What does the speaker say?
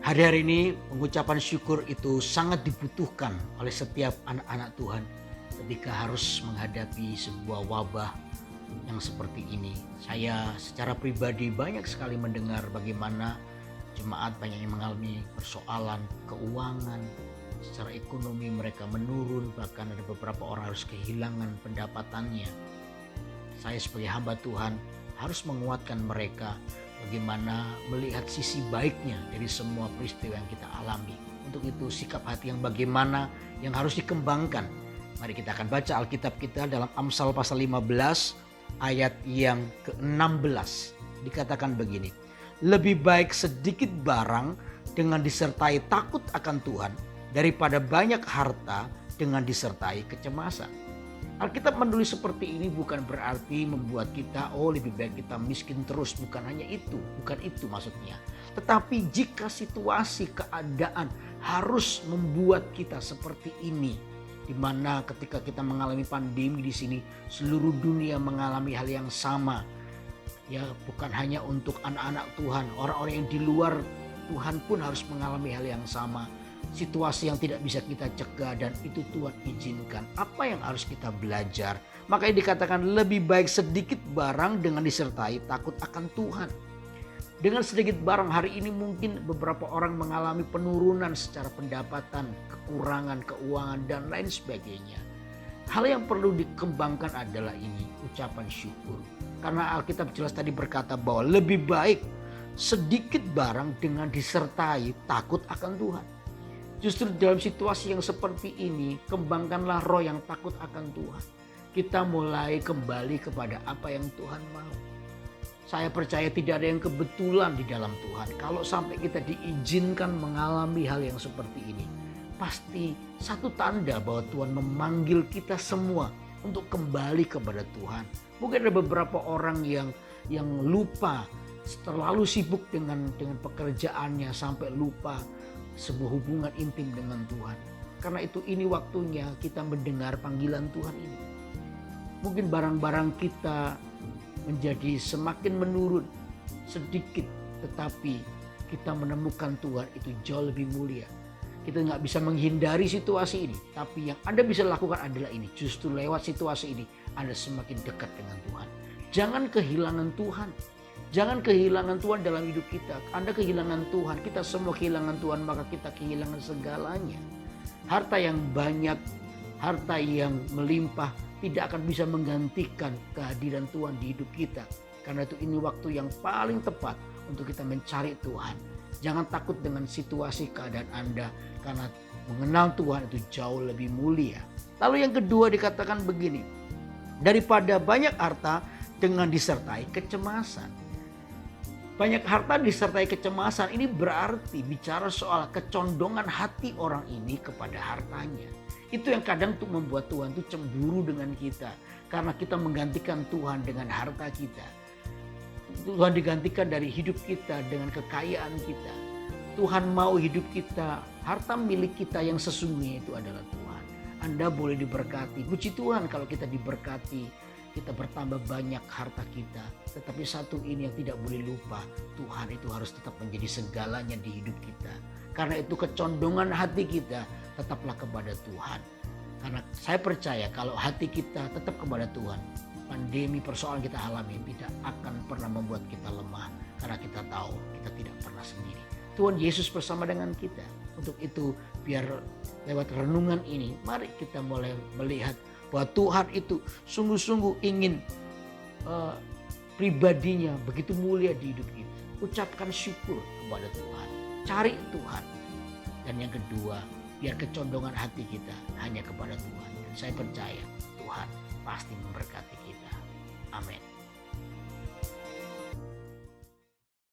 Hari-hari ini pengucapan syukur itu sangat dibutuhkan oleh setiap anak-anak Tuhan ketika harus menghadapi sebuah wabah yang seperti ini. Saya secara pribadi banyak sekali mendengar bagaimana jemaat banyak yang mengalami persoalan keuangan, secara ekonomi mereka menurun, bahkan ada beberapa orang harus kehilangan pendapatannya. Saya sebagai hamba Tuhan harus menguatkan mereka bagaimana melihat sisi baiknya dari semua peristiwa yang kita alami. Untuk itu sikap hati yang bagaimana yang harus dikembangkan. Mari kita akan baca Alkitab kita dalam Amsal pasal 15 ayat yang ke-16. Dikatakan begini, lebih baik sedikit barang dengan disertai takut akan Tuhan daripada banyak harta dengan disertai kecemasan. Alkitab menulis seperti ini bukan berarti membuat kita lebih baik kita miskin terus, bukan hanya itu, bukan itu maksudnya. Tetapi jika situasi keadaan harus membuat kita seperti ini, di mana ketika kita mengalami pandemi di sini seluruh dunia mengalami hal yang sama. Ya, bukan hanya untuk anak-anak Tuhan, orang-orang yang di luar Tuhan pun harus mengalami hal yang sama. Situasi yang tidak bisa kita cegah dan itu Tuhan izinkan. Apa yang harus kita belajar? Makanya dikatakan lebih baik sedikit barang dengan disertai takut akan Tuhan. Dengan sedikit barang hari ini mungkin beberapa orang mengalami penurunan secara pendapatan, kekurangan keuangan dan lain sebagainya. Hal yang perlu dikembangkan adalah ini, ucapan syukur. Karena Alkitab jelas tadi berkata bahwa lebih baik sedikit barang dengan disertai takut akan Tuhan. Justru dalam situasi yang seperti ini, kembangkanlah roh yang takut akan Tuhan. Kita mulai kembali kepada apa yang Tuhan mau. Saya percaya tidak ada yang kebetulan di dalam Tuhan. Kalau sampai kita diizinkan mengalami hal yang seperti ini, pasti satu tanda bahwa Tuhan memanggil kita semua untuk kembali kepada Tuhan. Mungkin ada beberapa orang yang lupa, terlalu sibuk dengan pekerjaannya sampai lupa sebuah hubungan intim dengan Tuhan. Karena itu ini waktunya kita mendengar panggilan Tuhan ini. Mungkin barang-barang kita menjadi semakin menurun sedikit, tetapi kita menemukan Tuhan itu jauh lebih mulia. Kita nggak bisa menghindari situasi ini, tapi yang Anda bisa lakukan adalah ini. Justru lewat situasi ini Anda semakin dekat dengan Tuhan. Jangan kehilangan Tuhan. Jangan kehilangan Tuhan dalam hidup kita. Anda kehilangan Tuhan, kita semua kehilangan Tuhan, maka kita kehilangan segalanya. Harta yang banyak, harta yang melimpah tidak akan bisa menggantikan kehadiran Tuhan di hidup kita. Karena itu ini waktu yang paling tepat untuk kita mencari Tuhan. Jangan takut dengan situasi keadaan Anda, karena mengenal Tuhan itu jauh lebih mulia. Lalu yang kedua dikatakan begini, daripada banyak harta dengan disertai kecemasan. Banyak harta disertai kecemasan ini berarti bicara soal kecondongan hati orang ini kepada hartanya. Itu yang kadang tuh membuat Tuhan tuh cemburu dengan kita. Karena kita menggantikan Tuhan dengan harta kita. Tuhan digantikan dari hidup kita dengan kekayaan kita. Tuhan mau hidup kita, harta milik kita yang sesungguhnya itu adalah Tuhan. Anda boleh diberkati. Puji Tuhan kalau kita diberkati. Kita bertambah banyak harta kita. Tetapi satu ini yang tidak boleh lupa. Tuhan itu harus tetap menjadi segalanya di hidup kita. Karena itu kecondongan hati kita tetaplah kepada Tuhan. Karena saya percaya kalau hati kita tetap kepada Tuhan, pandemi persoalan kita alami tidak akan pernah membuat kita lemah. Karena kita tahu kita tidak pernah sendiri. Tuhan Yesus bersama dengan kita. Untuk itu biar lewat renungan ini, mari kita mulai melihat bahwa Tuhan itu sungguh-sungguh ingin pribadinya begitu mulia di hidup kita. Ucapkan syukur kepada Tuhan. Cari Tuhan. Dan yang kedua, biar kecondongan hati kita hanya kepada Tuhan. Dan saya percaya Tuhan pasti memberkati kita. Amin.